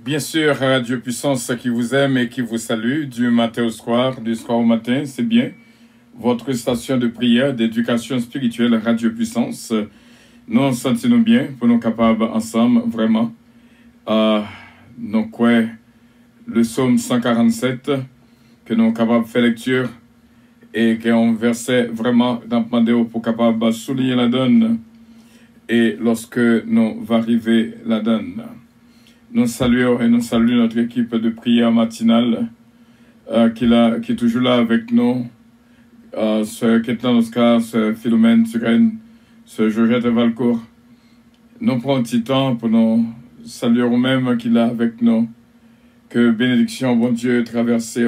Bien sûr, Radio Puissance qui vous aime et qui vous salue du matin au soir, du soir au matin, c'est bien. Votre station de prière, d'éducation spirituelle, Radio Puissance. Nous sentons bien pour nous capables ensemble, vraiment. Donc, ouais, le psaume 147, que nous sommes capables de faire lecture et qu'on verset vraiment demander pour capable souligner la donne. Et lorsque nous va arriver la donne. Nous saluons et nous saluons notre équipe de prière matinale qui est toujours là avec nous. Sœur Ketlan Oscar, Sœur Philomène Turenne, Sœur Georgette Valcourt. Nous prenons un petit temps pour nous saluer nous-mêmes qui est là avec nous. Que bénédiction, bon Dieu, traversez.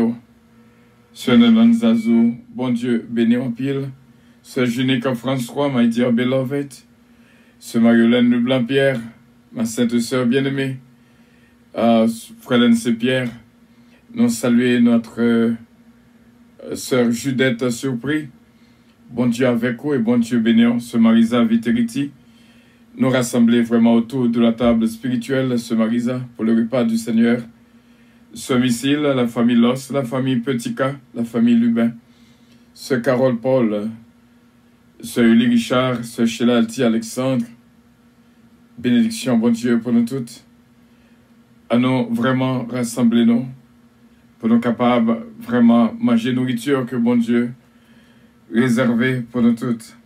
Sœur Nelan Zazou, bon Dieu, béni en pile. Sœur Junica François, my dear beloved. Sœur Mariolène Leblanc-Pierre, ma sainte sœur bien-aimée. Frère N.C. Pierre, nous saluons notre sœur Judette Surpris. Bon Dieu avec vous et bon Dieu béni, ce Marisa Viteriti. Nous rassembler vraiment autour de la table spirituelle, ce Marisa, pour le repas du Seigneur. Ce Missile, la famille Los, la famille Petica, la famille Lubin. Ce Carole Paul, ce Uli Richard, ce Sheila Alti Alexandre. Bénédiction, bon Dieu, pour nous toutes. À nous vraiment rassembler nous pour nous capables vraiment manger nourriture que bon Dieu réservé pour nous toutes.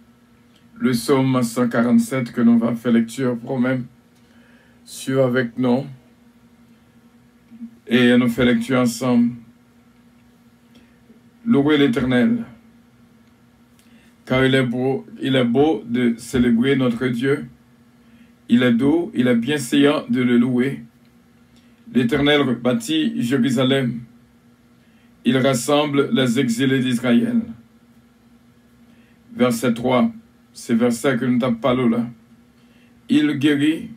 Le psaume 147 que nous va faire lecture pour nous-mêmes sur avec nous et nous fait lecture ensemble. Louez l'Éternel car il est beau de célébrer notre Dieu. Il est doux, il est bienséant de le louer. L'Éternel bâtit Jérusalem. Il rassemble les exilés d'Israël. Verset 3, c'est verset que nous tapons pas là. Il guérit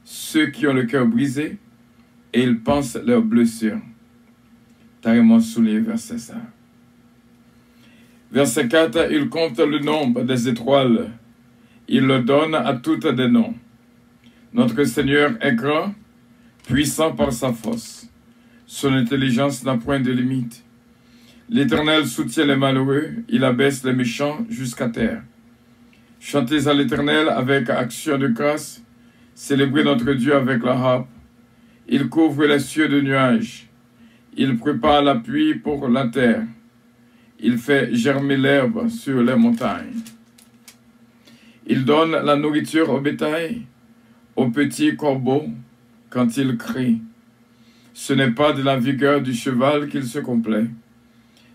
ceux qui ont le cœur brisé et il pense leurs blessures. T'as vraiment souligné verset ça. Verset 4, il compte le nombre des étoiles. Il le donne à toutes des noms. Notre Seigneur est grand, puissant par sa force. Son intelligence n'a point de limite. L'Éternel soutient les malheureux, il abaisse les méchants jusqu'à terre. Chantez à l'Éternel avec action de grâce, célébrez notre Dieu avec la harpe. Il couvre les cieux de nuages, il prépare la pluie pour la terre, il fait germer l'herbe sur les montagnes. Il donne la nourriture au bétail, aux petits corbeaux, quand il crie. Ce n'est pas de la vigueur du cheval qu'il se complaît.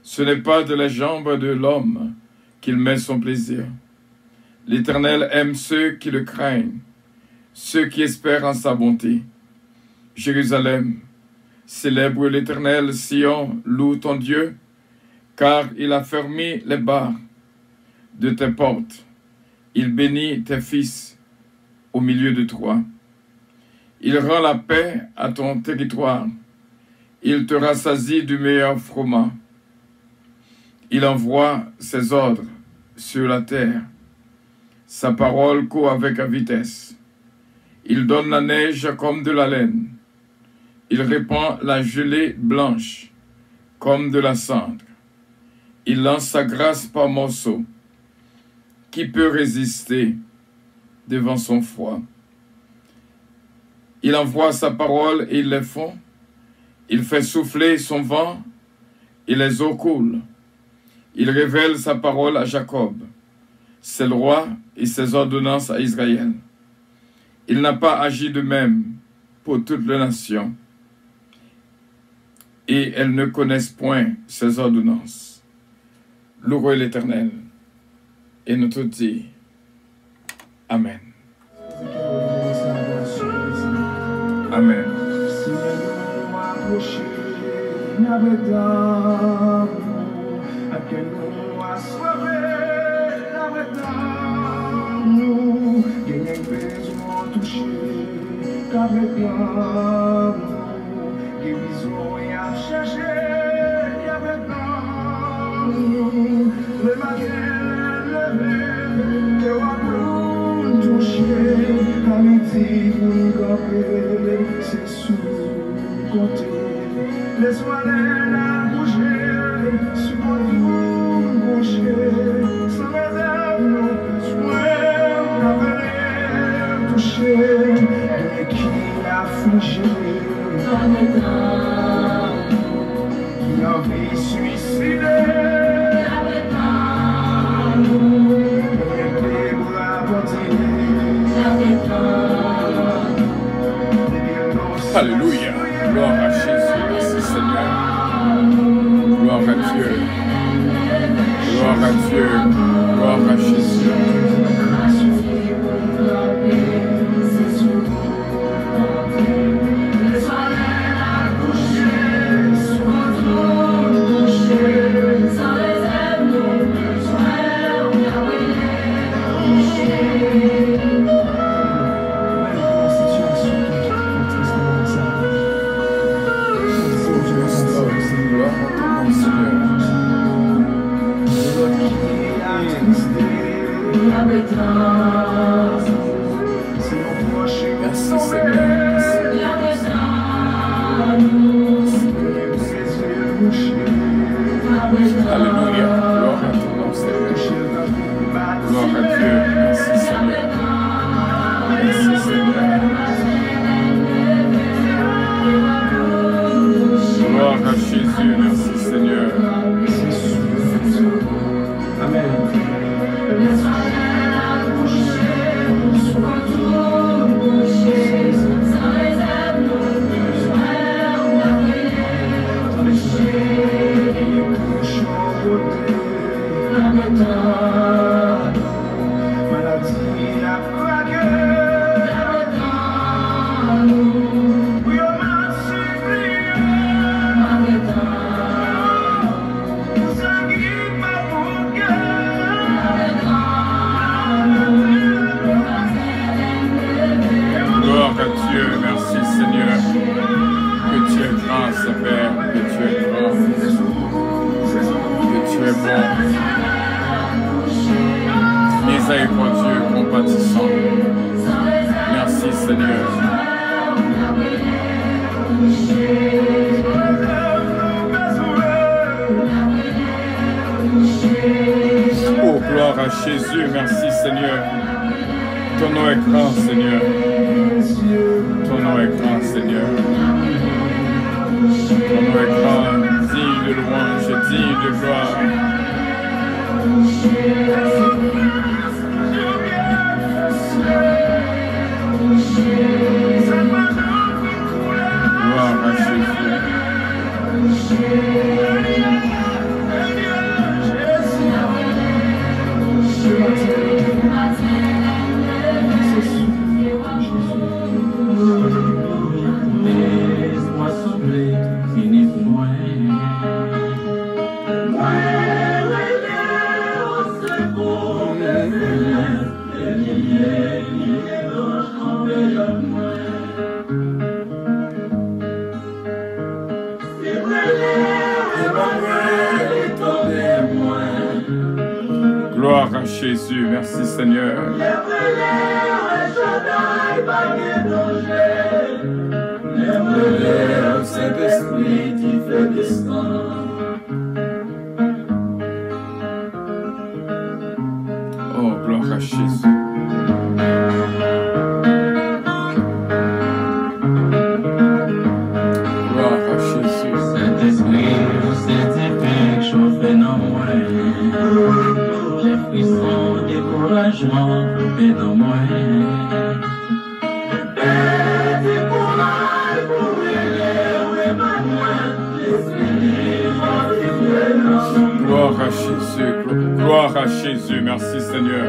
Ce n'est pas de la jambe de l'homme qu'il met son plaisir. L'Éternel aime ceux qui le craignent, ceux qui espèrent en sa bonté. Jérusalem, célèbre l'Éternel, Sion, loue ton Dieu, car il a fermé les barres de tes portes. Il bénit tes fils au milieu de toi. Il rend la paix à ton territoire. Il te rassasie du meilleur froment. Il envoie ses ordres sur la terre. Sa parole court avec vitesse. Il donne la neige comme de la laine. Il répand la gelée blanche comme de la cendre. Il lance sa grâce par morceaux. Qui peut résister devant son froid? Il envoie sa parole et il les fond. Il fait souffler son vent et les eaux coulent. Il révèle sa parole à Jacob, ses lois et ses ordonnances à Israël. Il n'a pas agi de même pour toutes les nations, et elles ne connaissent point ses ordonnances. Louez l'Éternel, et nous tout dit Amen. Amen. Laisse-moi la bouger, sur mon boucher, sans réserve, soin, toucher, et qui a fouché, qui a envie suicider, et les bras portés, Alléluia. Gloire à Jésus. Merci Seigneur. Gloire à Dieu. Gloire à Dieu. Gloire à Jésus. Alléluia. Gloire à ton nom, Seigneur. Gloire à Dieu. Merci, Seigneur. Merci, Seigneur. Gloire à Jésus. Merci, Seigneur. Amen. Miséricordieux, compatissant. Merci Seigneur. Oh, gloire à Jésus. Merci Seigneur. Ton nom est grand, Seigneur. Ton nom est grand, Seigneur. Ton nom est grand, digne de louange, digne de gloire. Gloire à Jésus. Laisse-moi souffler, finis-moi. Emmanuel est tombé. Gloire à Jésus. Merci Seigneur. Le Saint-Esprit qui fait descendre. Oh, gloire à Jésus. Gloire à Jésus. Saint-Esprit, sanctifique, chauffe dans moi. J'ai frisson, découragement, flopé dans moi. Gloire à Jésus, gloire à Jésus, merci Seigneur.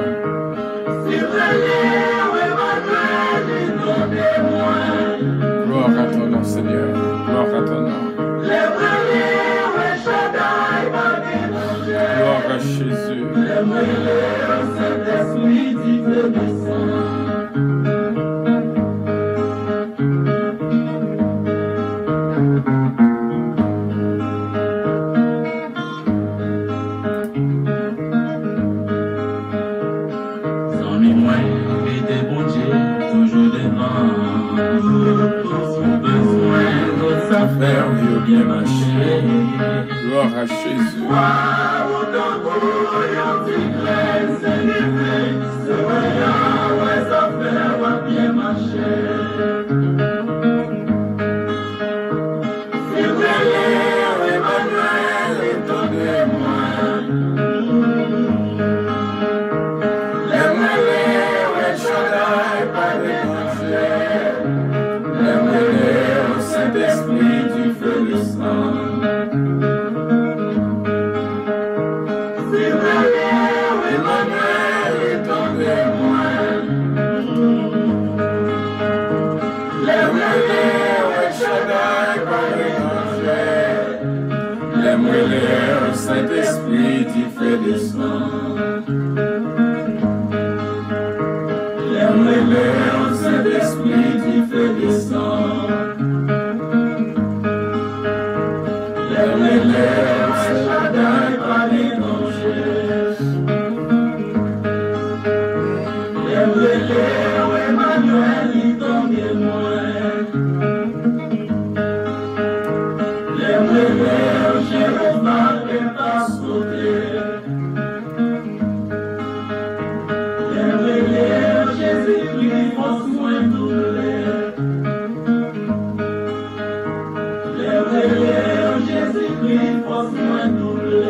Gloire à ton nom Seigneur, gloire à ton nom. Gloire à Jésus. Bien marcher. Gloire à Jésus. Saint-Esprit qui fait descendre. Le Saint-Esprit qui fait descendre. Le Shaddai par les dangers. Le Emmanuel, il tombe et moi. Le Jéhovah est pas sauté. Le Jésus-Christ, force moins doublé. Le Jésus-Christ, force moins doublé.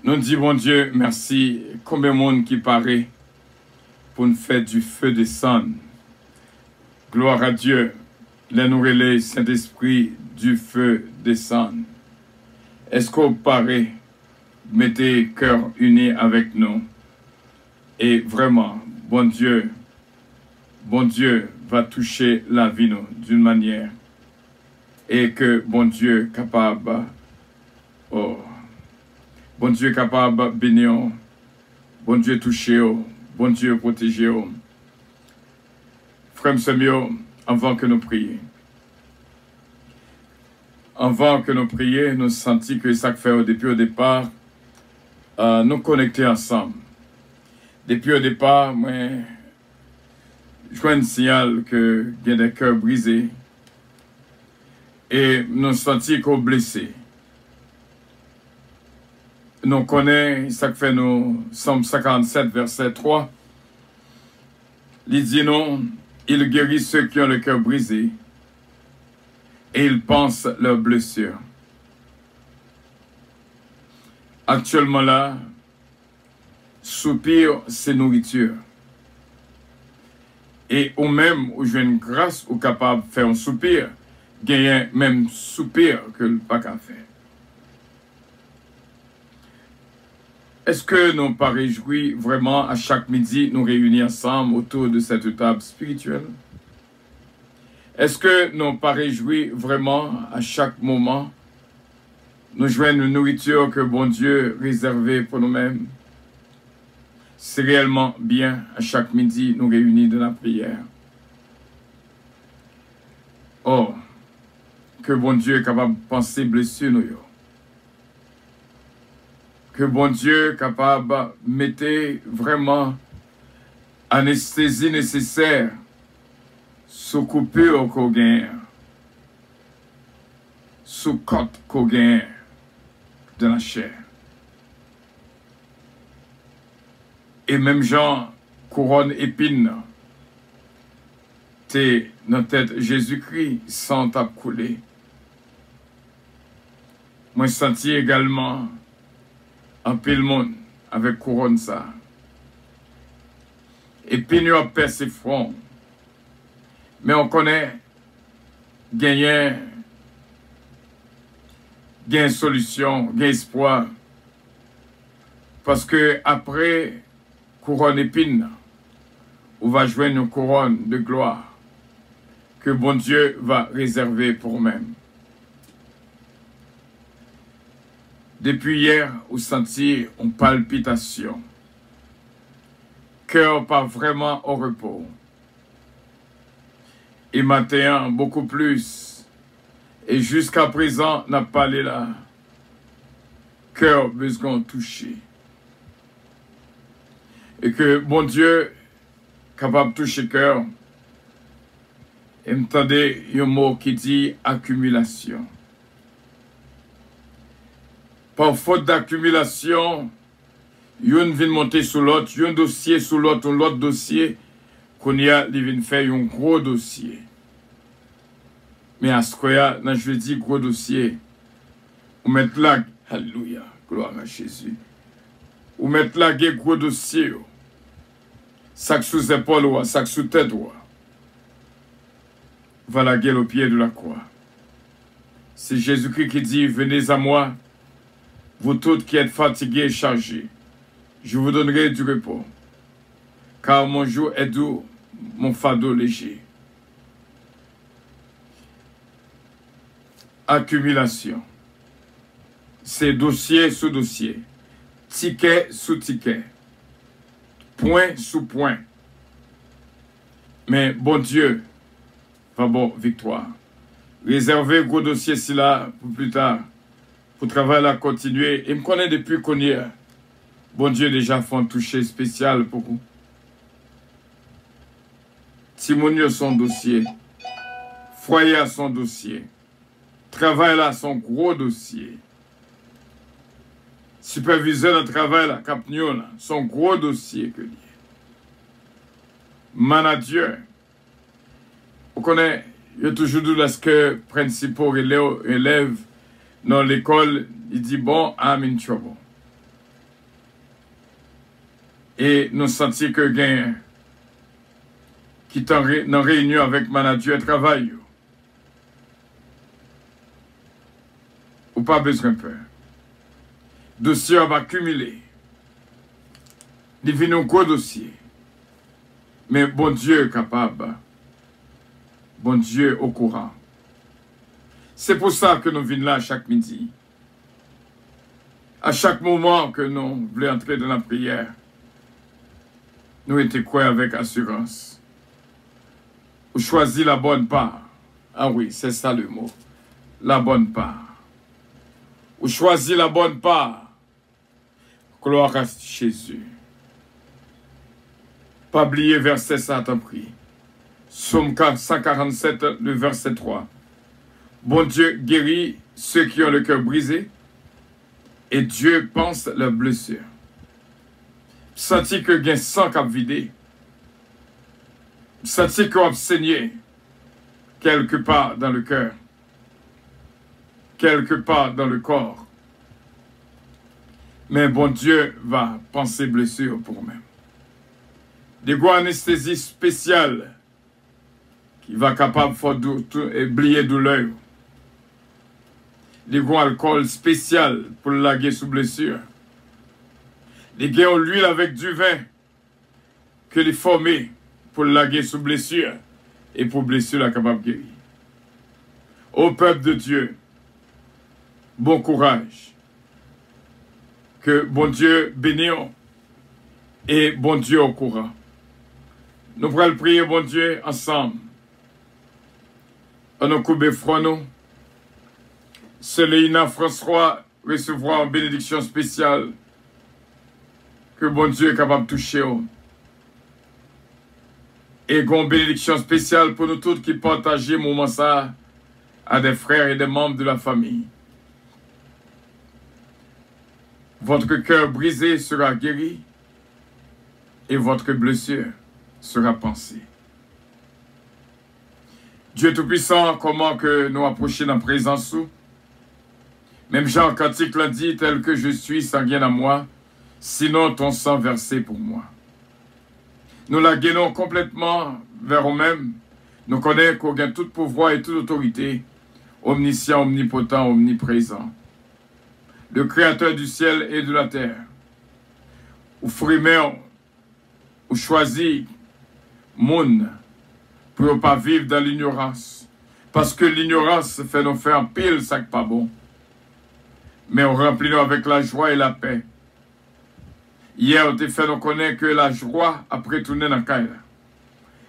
Nous disons, bon Dieu, merci. Combien de monde qui paraît pour nous faire du feu descendre. Gloire à Dieu. Les nous relais, Saint-Esprit, du feu descendre. Est-ce qu'on paraît, mettez cœur uni avec nous. Et vraiment, bon Dieu va toucher la vie nous d'une manière. Et que bon Dieu capable, oh, bon Dieu capable de bénir, bon Dieu toucher, bon Dieu protéger. Frère Samuel, avant que nous prions, nous sentons que ça fait depuis au départ, nous connecter ensemble. Depuis au départ, moi, je vois un signal que il y a des cœurs brisés et nous sentons qu'on est blessés. Nous connaissons ça que fait nous, Somme 57, verset 3. Il dit non, il guérit ceux qui ont le cœur brisé et il pense leurs blessures. Actuellement là, soupir, c'est nourriture. Et ou même, où j'ai une grâce ou capable de faire un soupir, gagner même soupir que le pas qu'à faire. Est-ce que nous pas réjouis vraiment à chaque midi nous réunir ensemble autour de cette table spirituelle? Est-ce que nous pas réjouis vraiment à chaque moment nous joignons une nourriture que bon Dieu réservée pour nous-mêmes. C'est réellement bien à chaque midi nous réunir dans la prière. Oh, que bon Dieu est capable de penser blessure nous. Que bon Dieu est capable de mettre vraiment anesthésie nécessaire sous coupure qu'on gagne, sous côte qu'on gagne de la chair. Et même Jean, couronne épine, t'es dans tête Jésus-Christ sans tape couler. Moi, je senti également un pile monde avec couronne ça. Et puis nous avons percé front. Mais on connaît gagner solution, gain espoir. Parce que après couronne épine, on va jouer une couronne de gloire que bon Dieu va réserver pour nous-mêmes. Depuis hier, on sentit une palpitation. Cœur pas vraiment au repos. Et matin, beaucoup plus. Et jusqu'à présent, n'a pas allé là. Cœur besoin touché. Et que bon Dieu, capable de toucher cœur, et m'entendez un mot qui dit accumulation. Par faute d'accumulation, yon vient monter sur l'autre, yon dossier sur l'autre, l'autre dossier, qu'on y a, il vient faire un gros dossier. Mais à ce qu'il y a, dans je dis gros dossier, ou mettre là, alléluia, gloire à Jésus, ou mettre là, gros dossier, sac sous épaule, sac sous tête, va la gueule au pied de la croix. C'est Jésus-Christ qui dit, venez à moi, vous tous qui êtes fatigués et chargés, je vous donnerai du repos, car mon joug est doux, mon fardeau léger. Accumulation. C'est dossier sous dossier, ticket sous ticket, point sous point. Mais bon Dieu, va bon victoire. Réservez gros dossier si là pour plus tard, pour travailler à continuer. Et me connaît depuis qu'on y est. Bon Dieu déjà fait un toucher spécial pour vous. Timonio son dossier. Foyer à son dossier. Travail là son gros dossier. Superviseur de travail là, Capnion, son gros dossier que lié. Manager. Vous connaissez, il y a toujours dit que principaux élèves dans l'école, il dit bon, I'm in trouble. Et nous sentons que gain qui est en réunion avec manager de travail. Ou pas besoin de peur. Dossier va accumuler. Il vient un gros dossier. Mais bon Dieu est capable. Bon Dieu au courant. C'est pour ça que nous venons là chaque midi. À chaque moment que nous voulons entrer dans la prière, nous étions quoi avec assurance. Ou choisir la bonne part. Ah oui, c'est ça le mot. La bonne part. Ou choisir la bonne part. Gloire à Jésus. Pas oublier verset ça, t'en prie. Psaume 147, le verset 3. Bon Dieu guérit ceux qui ont le cœur brisé et Dieu pense leurs blessures. Senti que gain sang cap vidé. Senti qu'on a saigné quelque part dans le cœur. Quelque part dans le corps. Mais bon Dieu va penser blessure pour nous-mêmes. Des gros anesthésie spéciale qui va capable de oublier douleur. Des gros alcool spécial pour laguer sous blessure. Des gars l'huile avec du vin que les formés pour laguer sous blessure et pour blessure la capable guérir. Ô peuple de Dieu, bon courage. Que bon Dieu bénisse et bon Dieu au courant. Nous pourrons prier, bon Dieu, ensemble. On nous coupe front. Céline François recevra une bénédiction spéciale que bon Dieu est capable de toucher. Et une bénédiction spéciale pour nous tous qui partagent moment ça à des frères et des membres de la famille. Votre cœur brisé sera guéri et votre blessure sera pansée. Dieu Tout-Puissant, comment que nous approcher dans la présence où? Même Jean Cantique l'a dit, tel que je suis, sans rien à moi, sinon ton sang versé pour moi. Nous la gagnons complètement vers nous-mêmes. Nous connaissons qu'on gagne tout pouvoir et toute autorité, omniscient, omnipotent, omniprésent. Le Créateur du ciel et de la terre. Ou frimer, ou choisir, monde, pour ne pas vivre dans l'ignorance. Parce que l'ignorance fait nous faire un pile, ça pas bon. Mais on remplit nous avec la joie et la paix. Hier, on t'a fait nous connaître que la joie après tourner dans le caille.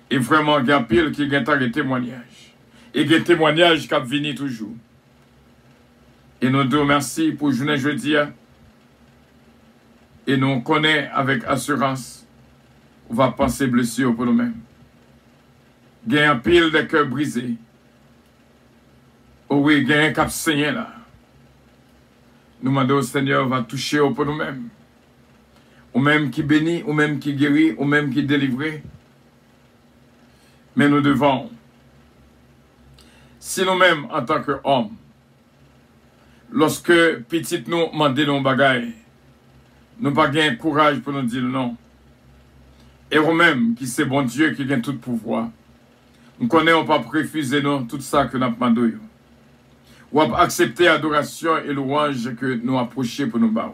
Et vraiment, il y a pile qui a des témoignages. Et des témoignages qui viennent toujours. Et nous te remercions pour journée jeudi. Et nous connaissons avec assurance. On va penser blessure pour nous-mêmes. Il y a un pile de cœurs brisés. Oh oui, il y a un cap saigné là. Nous demandons au Seigneur va toucher pour nous-mêmes. Ou même qui bénit, ou même qui guérit, ou même qui délivre. Mais nous devons, si nous-mêmes en tant qu'hommes, lorsque petit nous demandons nos bagailles, nous n'avons pas courage pour nous dire non. Et nous-mêmes, qui c'est bon Dieu qui a tout pouvoir, nous ne connaissons pas refuser non, tout ça que nous avons demandé. Ou accepter l'adoration et louange que nous approchons pour nous barrer.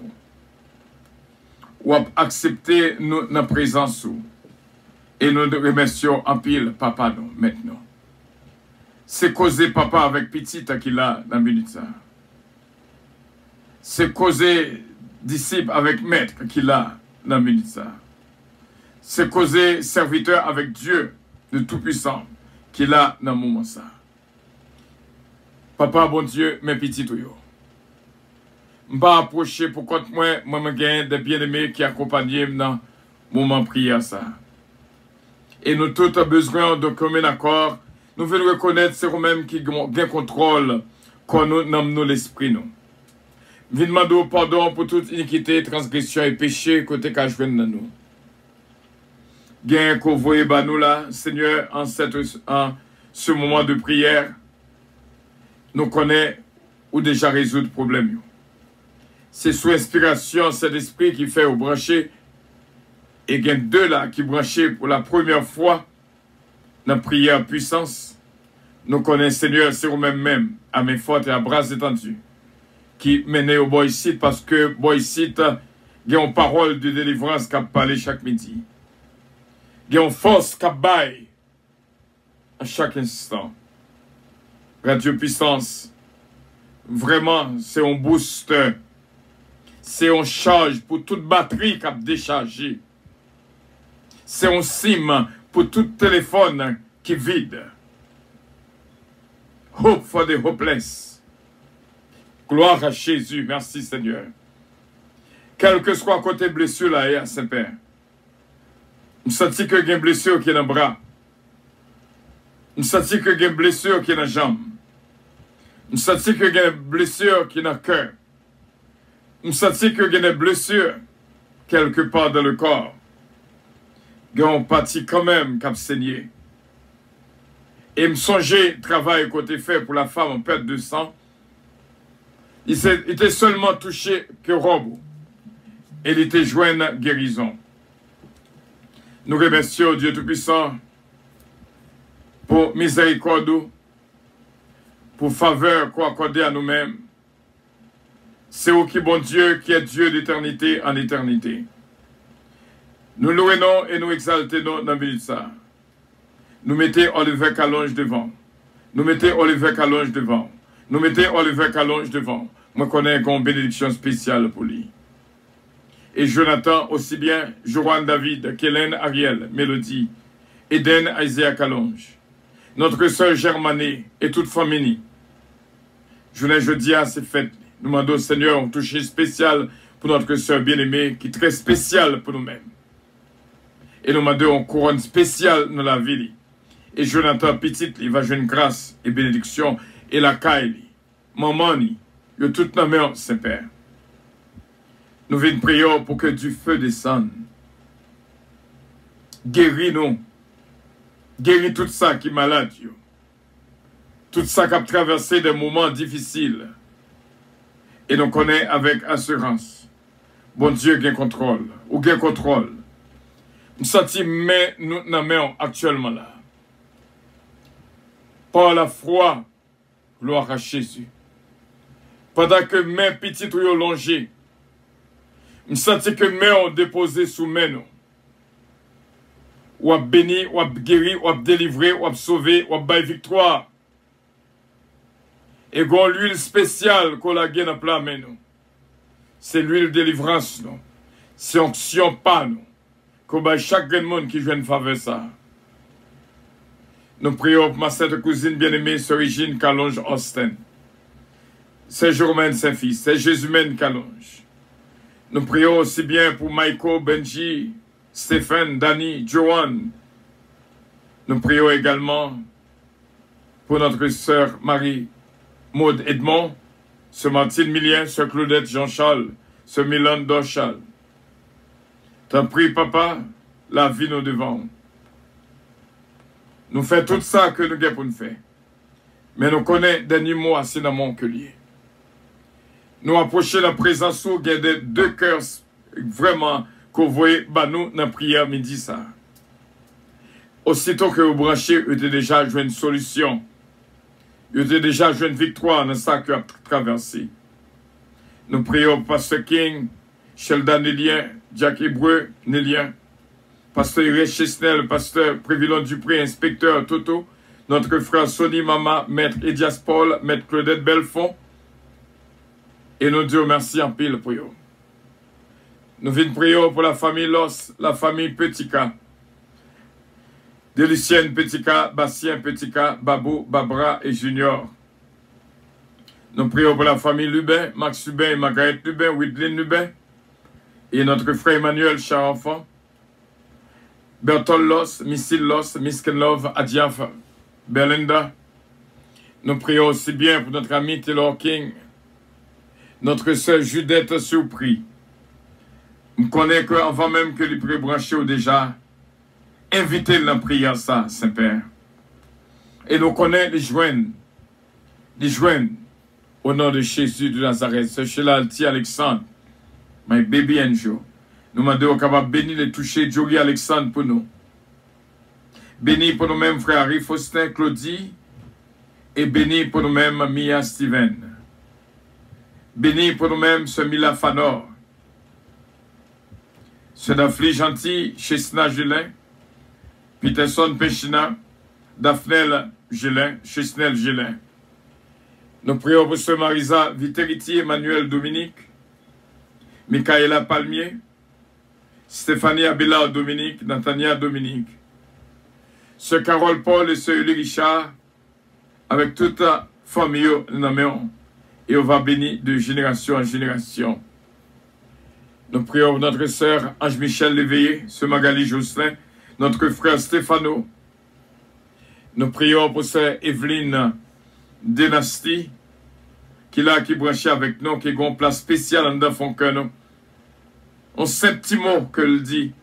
Ou accepter notre présence. Et nous remercions en pile papa nous maintenant. C'est causer papa avec petit qu'il a dans la minute. C'est causer disciple avec maître qu'il a dans la minute. C'est causer serviteur avec Dieu de Tout-Puissant qu'il a dans le moment ça. Papa, bon Dieu, mes petits tuyaux. Je ne vais pas approcher pour contre moi, je gagne des bien-aimés qui accompagnent dans le moment de prière. Ça. Et nous tous avons besoin de commun accord. Nous voulons reconnaître c'est nous-mêmes qui ont contrôle quand nous nommons l'esprit. Nous demandons pardon pour toute iniquité, transgression et péché côté qu'a joué dans nous. Gain qu'on voyait nous là, Seigneur, en ce moment de prière. Nous connaissons ou déjà résoudre le problème. C'est sous inspiration cet esprit qui fait au brancher. Et il y a deux là qui branchent pour la première fois dans la prière puissance. Nous connaissons Seigneur, c'est vous-même, à main forte et à bras étendus, qui menait au boy site parce que boy site, il y a une parole de délivrance qui a parlé chaque midi. Il y a une force qui a baille à chaque instant. Radio Puissance, vraiment, c'est un booster. C'est un charge pour toute batterie qui a déchargé. C'est un sim pour tout téléphone qui est vide. Hope for the hopeless. Gloire à Jésus. Merci Seigneur. Quel que soit côté blessure là, Saint-Père. Je sens que il y a une blessure qui est dans le bras. Je sens que il y a une blessure qui est dans la jambe. Je sens que il y a une blessure qui est dans le cœur. Je sens que il y a une blessure quelque part dans le corps. Il y a une partie quand même qui a saigné. Et me songer le travail côté fait pour la femme en perte de sang. Il était seulement touché que robe. Et il était joint à guérison. Nous remercions Dieu Tout-Puissant pour miséricorde, pour faveur qu'on accorde à nous-mêmes. C'est vous qui bon Dieu, qui est Dieu d'éternité en éternité. Nous louons et nous exaltons dans le ça. Nous mettons Olivier Calonge devant. Nous mettons Olivier Calonge devant. Nous mettons Olivier Calonge devant. je connais une bénédiction spéciale pour lui. Et Jonathan aussi bien, Joran David, Kellen Ariel, Mélodie, Eden Isaac Calonge, notre sœur Germané et toute famille. Jeudi à ces fêtes, nous demandons au Seigneur un toucher spécial pour notre sœur bien-aimée, qui est très spéciale pour nous-mêmes. Et nous demandons une couronne spéciale dans la vie. Et Jonathan petit, il va jouer une grâce et bénédiction et la caille. Maman, il y a toute nos mains, Saint-Père. Nous venons prier pour que du feu descende. Guéris-nous. Guéris tout ça qui est malade. Tout ça qui a traversé des moments difficiles. Et nous connaissons avec assurance. Bon Dieu, gain contrôle. Ou gain contrôle. Nous sentons mais nous n'avons actuellement là. Par la foi, gloire à Jésus. Pendant que mes petites ont longé, je sens que mes ont déposé sous mes nous. Ou à béni, ou à guéri, ou à délivré, ou à sauvé, ou à bail victoire. Et qu'on l'huile spéciale qu'on a gagné dans plein main nous. C'est l'huile de délivrance nous. C'est onction pas nous. Qu'on baille chaque monde qui joue une faveur ça. Nous prions pour ma cette cousine bien-aimée, Sœur Regine Calonge Austin. C'est Germaine Saint-Fils, c'est Jésus-Mène Calonge. Nous prions aussi bien pour Michael, Benji, Stéphane, Danny, Joanne. Nous prions également pour notre sœur Marie, Maud Edmond, sœur Martine Millien, sœur Claudette Jean-Charles, sœur Milan Dorchal. T'en prie, papa, la vie nous devant. Nous faisons tout ça que nous avons pour nous faire. Mais nous connaissons des derniers mots assez dans mon collier. Nous approchons la présence où il y a deux cœurs vraiment qu'on voit nous dans la prière midi ça. Aussitôt que vous branchez, vous avez déjà joué une solution. Vous avez déjà joué une victoire dans ça que vous avez traversé. Nous prions Pasteur King, Sheldon Nélien, Jack Hébreu Nélien, Pasteur Irène Chesnel, Pasteur Prévilon Dupré, Inspecteur Toto, notre frère Sonny Mama, Maître Edias Paul, Maître Claudette Belfond. Et nous disons merci en pile pour eux. Nous venons prier pour la famille Los, la famille Petika, de Lucienne Petika, Bastien Petika, Babou, Babra et Junior. Nous prions pour la famille Lubin, Max Lubin et Margaret Lubin, Widlin Lubin, et notre frère Emmanuel, cher enfant, Bertol Los, Missil Los, Miskenlov, Adiaf, Belinda. Nous prions aussi bien pour notre ami Taylor King, notre sœur Judette Surpris. Je connais qu'avant même que les prébranchés ont déjà invité la prière ça, Saint-Père. Et nous connaissons les joindre au nom de Jésus de Nazareth. C'est chez l'Alti Alexandre, my baby angel. Nous demandons capable de bénir et toucher Jory Alexandre pour nous. Béni pour nous-mêmes, frère Harry Faustin, Claudie, et béni pour nous-mêmes, Mia Steven. Béni pour nous-mêmes, ce Mila Fanor. Ce Daphne Gentil, Chesna Gélin, Peterson Pechina, Daphnel Gélin, Chesnel Gélin. Nous prions pour ce Marisa Viteriti, Emmanuel Dominique, Michaela Palmier, Stéphanie Abelard Dominique, Nathania Dominique, ce Carole Paul et ce Uli Richard, avec toute la famille, et on va bénir de génération en génération. Nous prions pour notre sœur Ange-Michel Léveillé, ce Magali Jocelyn, notre frère Stéphano. Nous prions pour sœur Evelyne Dynastie, qui branchait avec nous, qui a une place spéciale dans son cœur. On sait un petit mot qu'elle dit.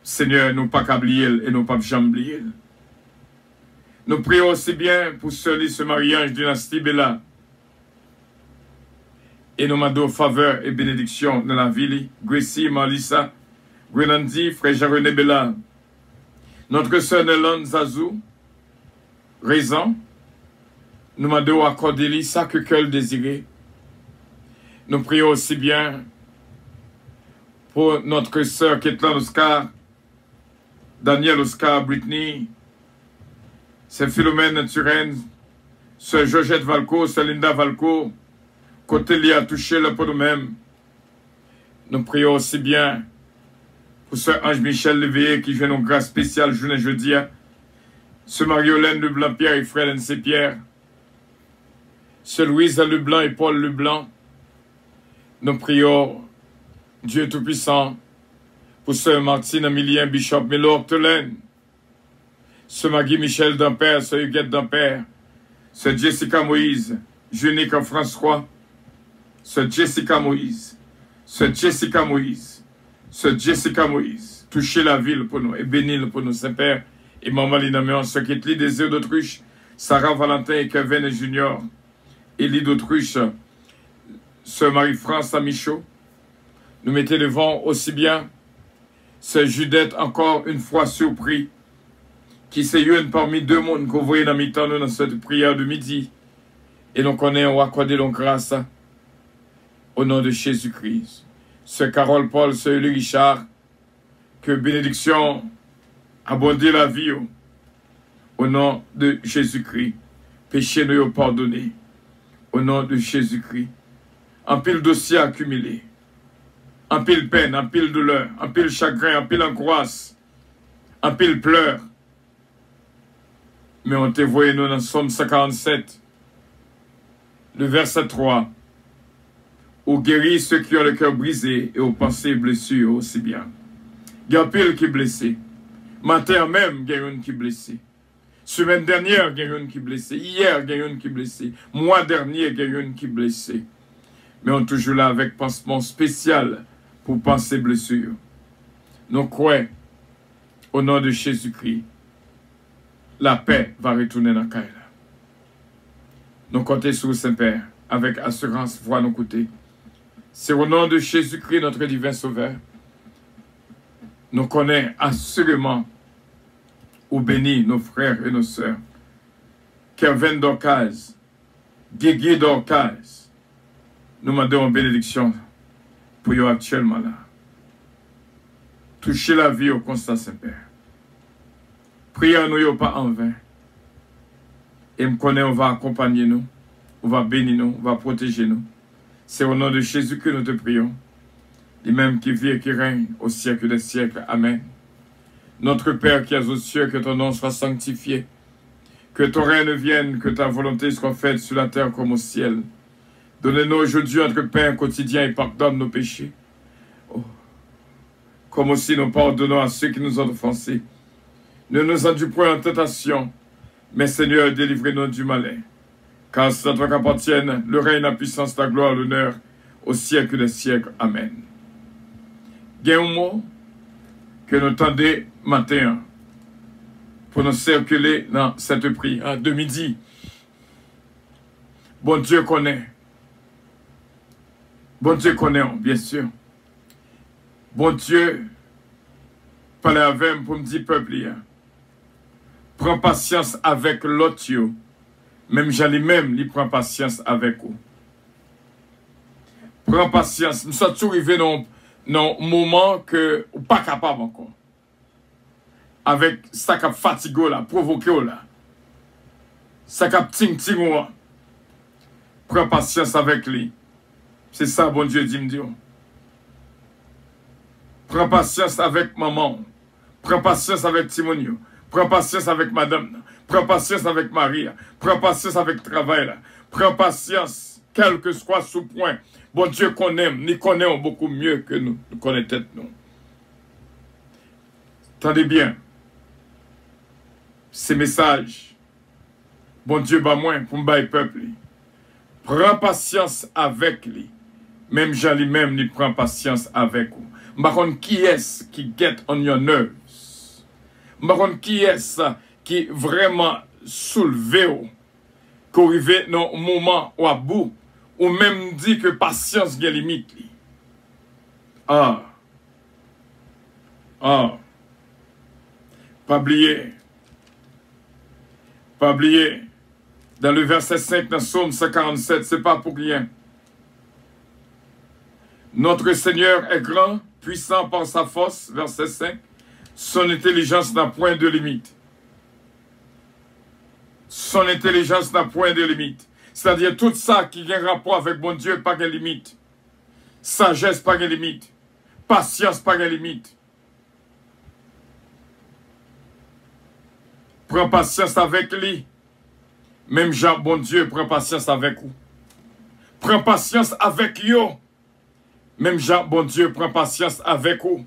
Seigneur, nous pas qu'oublier et nous pas jamais oublier. Nous prions aussi bien pour ce mariage Dynastie Bella. Et nous demandons faveur et bénédiction dans la ville. Gracie, Marlissa, Grenandi, frère Jean-René Bella. Notre sœur Nelon Zazou, raison. Nous demandons accorder ça que qu'elle désirait. Nous prions aussi bien pour notre sœur Ketlan Oscar, Daniel Oscar Britney, c'est Philomène Turenne, sœur Georgette Valco, sœur Linda Valco, côté lié à toucher le pour nous-mêmes. Nous prions aussi bien pour ce Ange Michel Léveillé qui fait nos grâces spéciales journée jeudi. Ce Marie-Hélène Leblanc-Pierre et Fred N.C. Ce Louise Leblanc et Paul Leblanc. Nous prions Dieu Tout-Puissant pour ce Martine Emilien Bishop Melo Octolaine. Ce Maggie Michel Dampère, ce Huguette Dampère. Ce Jessica Moïse, Junique François. Ce Jessica Moïse. Ce Jessica Moïse. Ce Jessica Moïse. Touchez la ville pour nous et bénis-le pour nous, Saint-Père. Et Maman Linaméon, ce qui est lit des œufs d'autruche, Sarah Valentin et Kevin et Junior, Élie d'autruche, ce Marie-France Amichaud, nous mettez devant aussi bien ce Judette encore une fois surpris, qui s'est une parmi deux mondes qu'on voyait dans mi-temps nous dans cette prière de midi, et nous connaissons accorder donc grâce au nom de Jésus-Christ. Ce Carole Paul, ce Élie Richard, que bénédiction abonder la vie au nom de Jésus-Christ. Péché nous pardonné au nom de Jésus-Christ. En pile dossier accumulé, en pile peine, en pile douleur, en pile chagrin, en pile angoisse, en pile pleurs. Mais on te voyé nous dans Somme 147, le verset 3, où guérit ceux qui ont le cœur brisé et aux pensées blessures aussi bien. Il y a un pile qui est blessé. Matin même, il y a une qui est blessé. Semaine dernière, il y a une qui est blessé. Hier, il y a une qui est blessé. Mois dernier, il y a une qui est blessé. Mais on est toujours là avec pansement spécial pour penser blessure. Nous croyons, au nom de Jésus-Christ, la paix va retourner dans le cœur. Nous comptons sur le Saint-Père, avec assurance, voix nos côtés. C'est au nom de Jésus-Christ, notre divin Sauveur. Nous connaissons assurément ou bénis nos frères et nos sœurs. Kevin Dorcas, Guigui Dorcas, nous demandons une bénédiction pour eux actuellement là. Touchez la vie au constat Saint-Père. Prions nous pas en vain. Et me connaît, on va accompagner nous, on va bénir nous, on va protéger nous. C'est au nom de Jésus que nous te prions. Les mêmes qui vit et qui règne au siècle des siècles. Amen. Notre Père qui es aux cieux, que ton nom soit sanctifié. Que ton règne vienne, que ta volonté soit faite sur la terre comme au ciel. Donne-nous aujourd'hui notre pain quotidien et pardonne nos péchés. Oh. Comme aussi nous pardonnons à ceux qui nous ont offensés. Ne nous induis point en tentation, mais Seigneur, délivrez-nous du malin. Car c'est à toi qu'appartiennent le règne, la puissance, la gloire, l'honneur, au siècle des siècles. Amen. Il y a un mot que nous tendons matin pour nous circuler dans cette prière de midi. Bon Dieu connaît. Bon Dieu connaît, bien sûr. Bon Dieu, parlait avec moi pour me dire, peuple, prends patience avec l'autre, même j'allais même, il prend patience avec vous. Prends patience. Nous sommes toujours arrivés dans un moment que vous n'êtes pas capable encore. Avec ça qui fatigue là, provoqué là. Ça qui ting-ting. Prends patience avec lui. C'est ça, bon Dieu dit me dire. Prends patience avec maman. Prends patience avec Timonio. Prends patience avec madame. Prends patience avec Marie. Prends patience avec le travail. Prends patience, quel que soit ce point. Bon Dieu qu'on aime, nous connaissons beaucoup mieux que nous connaissons tête nous. Attendez bien. Ces messages, bon Dieu, bah moi, pour me peuple. Prends patience avec lui. Même j'allais même, il prend patience avec vous. Par contre, qui est-ce qui get on your nerves? Par contre, qui est-ce qui vraiment soulevé qu'on arrive dans un moment ou à bout, ou même dit que patience a limite. Ah. Ah. Pas oublier. Pas oublier. Dans le verset 5 dans Psaume 147, c'est pas pour rien. Notre Seigneur est grand, puissant par sa force, verset 5. Son intelligence n'a point de limite. Son intelligence n'a point de limite. C'est-à-dire tout ça qui a un rapport avec mon Dieu, pas de limite. Sagesse, pas de limite. Patience, pas de limite. Prends patience avec lui. Même Jean, bon Dieu, prends patience avec vous. Prends patience avec yo. Même Jean, bon Dieu, prends patience avec vous.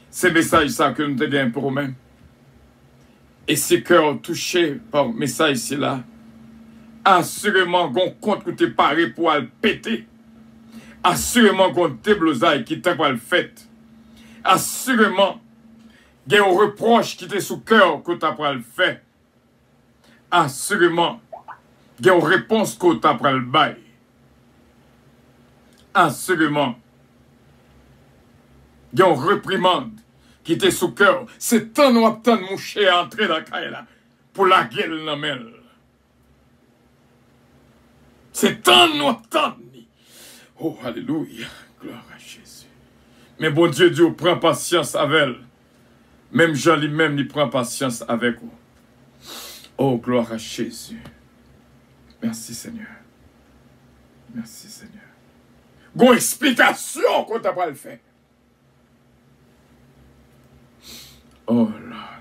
C'est le message ça que nous te gagnons pour nous-mêmes. Et ces cœurs touchés par le message ici-là, assurément qu'on compte que tu es paré pour le péter. Assurément qu'on te blousaille qui t'a pas le fait. Assurément qu'il y a un reproche qui t'est sous cœur que tu n'as pas le fait. Assurément qu'il y a une réponse que tu n'as pas le bail. Assurément qu'il y a une réprimande qui était sous cœur. C'est tant ou tant de moucher à entrer dans la caille là pour la gueule dans la c'est tant ou tant. Oh, alléluia. Gloire à Jésus. Mais bon Dieu, Dieu prend patience avec elle. Même Jean lui-même, il prend patience avec vous. Oh, gloire à Jésus. Merci Seigneur. Merci Seigneur. Gon explication qu'on t'a pas le fait. Oh là,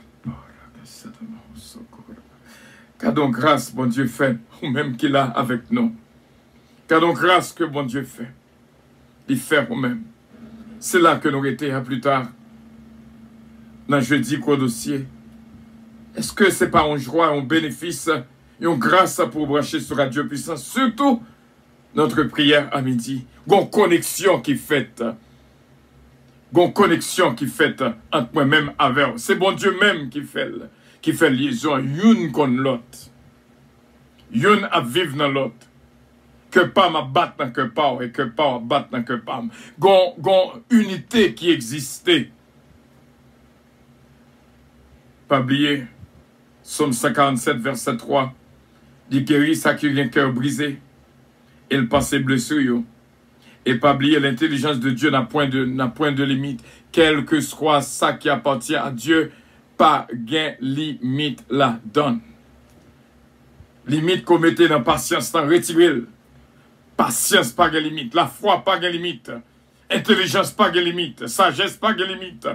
qu'a donc grâce, bon Dieu fait, ou même qu'il a avec nous. Qu'a donc grâce que bon Dieu fait. Il fait ou même. C'est là que nous étions à plus tard. Dans jeudi quoi dossier. Est-ce que c'est pas un joie, un bénéfice, une grâce pour brancher sur Radio Puissance, surtout notre prière à midi. Gon connexion qui fait. Gon connexion qui fait entre moi-même avec. C'est bon Dieu même qui fait liaison une con l'autre. Une à vivre dans l'autre. Que pas ma battre dans que pas et que pas battre dans que pas. Gon unité qui existait. Pas oublier. Psaume 147, verset 3. Il guérit ça qui a un cœur brisé. Et le passé blessure. Et pas oublier l'intelligence de Dieu n'a point de limite. Quel que soit ça qui appartient à Dieu, pas gain limite la donne. Limite qu'on mettait dans patience, dans retirer. Patience pas de limite. La foi pas de limite. Intelligence pas de limite. Sagesse pas de limite.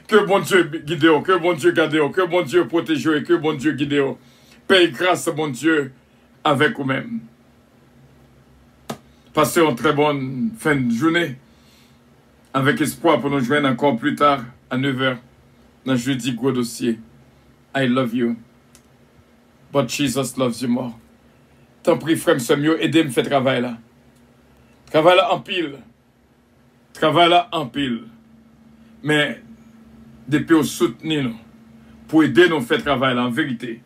Que bon Dieu guide, que bon Dieu garde, que bon Dieu protège, que bon Dieu guide. Paye grâce, bon Dieu, avec vous-même. Passez une très bonne fin de journée. Avec espoir pour nous joindre encore plus tard, à 9h, dans jeudi gros dossier. I love you. But Jesus loves you more. T'en prie, frère, c'est mieux, aidez-moi à faire travail là. Travail là en pile. Travail là en pile. Mais, depuis au soutenir nous, pour aider nous à faire travail là, en vérité,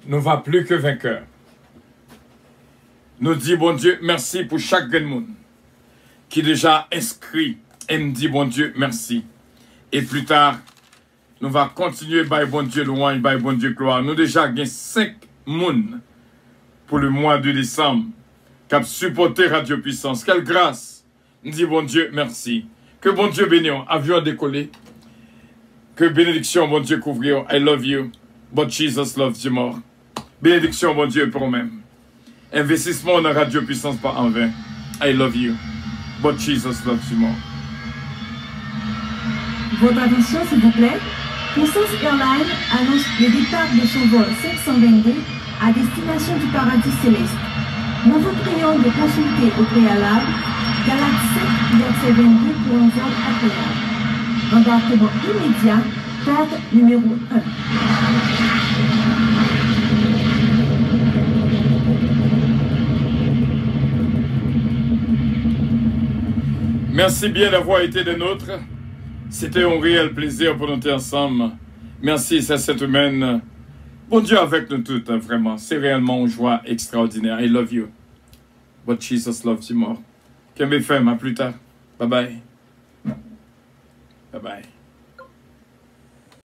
nous ne va plus que vainqueurs. Nous dit, bon Dieu, merci pour chaque grand monde qui est déjà inscrit et me dit, bon Dieu, merci. Et plus tard, nous va continuer by bon Dieu louange, by bon Dieu gloire. Nous déjà gagné 5 moun pour le mois de décembre qui a supporté Radio Puissance. Quelle grâce! Nous dit bon Dieu, merci. Que bon Dieu bénisse. Avion décollé. Que bénédiction, bon Dieu couvrir. I love you, but Jesus loves you more. Bénédiction, bon Dieu, pour nous-mêmes. Investissement dans Radio Puissance pas en vain. I love you, but Jesus loves you more. Votre attention, s'il vous plaît. Puissance Airlines annonce le départ de son vol 522 à destination du paradis céleste. Nous vous prions de consulter au préalable Galaxy 7, verset 22 pour un vol agréable. Embarquement immédiat, porte numéro 1. Merci bien d'avoir été des nôtres. C'était un réel plaisir pour nous être ensemble. Merci, c'est cette humaine. Bon Dieu avec nous toutes, vraiment. C'est réellement une joie extraordinaire. I love you. But Jesus loves you more. Qu'un bel film, à plus tard. Bye bye. Bye bye.